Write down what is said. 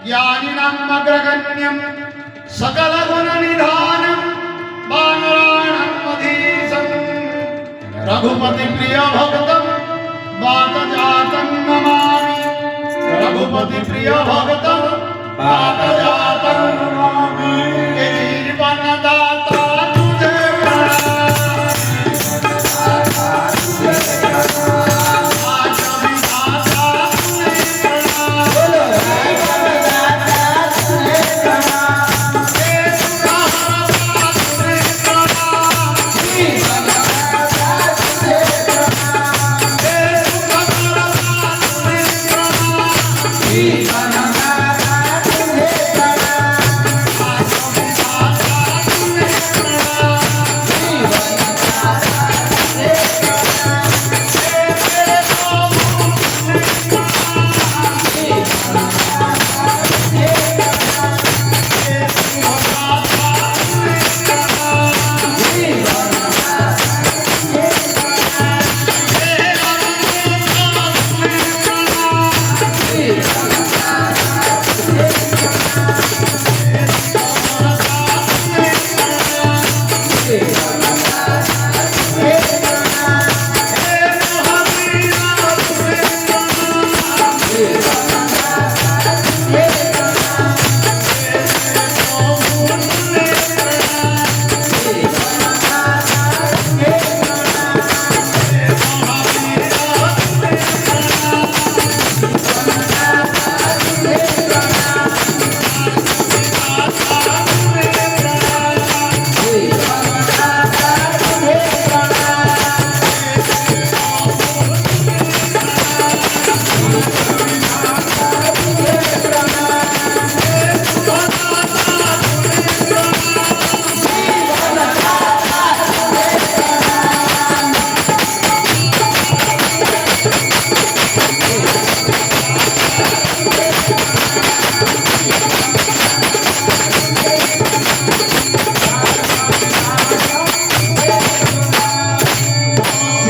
ज्ञानिनाम् अग्रगण्यं सकलगुणनिधानं वानराणाम् अधीशं रघुपति प्रिय भक्तं वातजातं नमामि। रघुपति प्रिय भक्तं वातजातं नमामि। हे जीवनदाता तुझे प्रणाम। आज विधाता तुझे प्रणाम। हे सुरहरता तुझे प्रणाम। हे सुखकरता तुझे प्रणाम।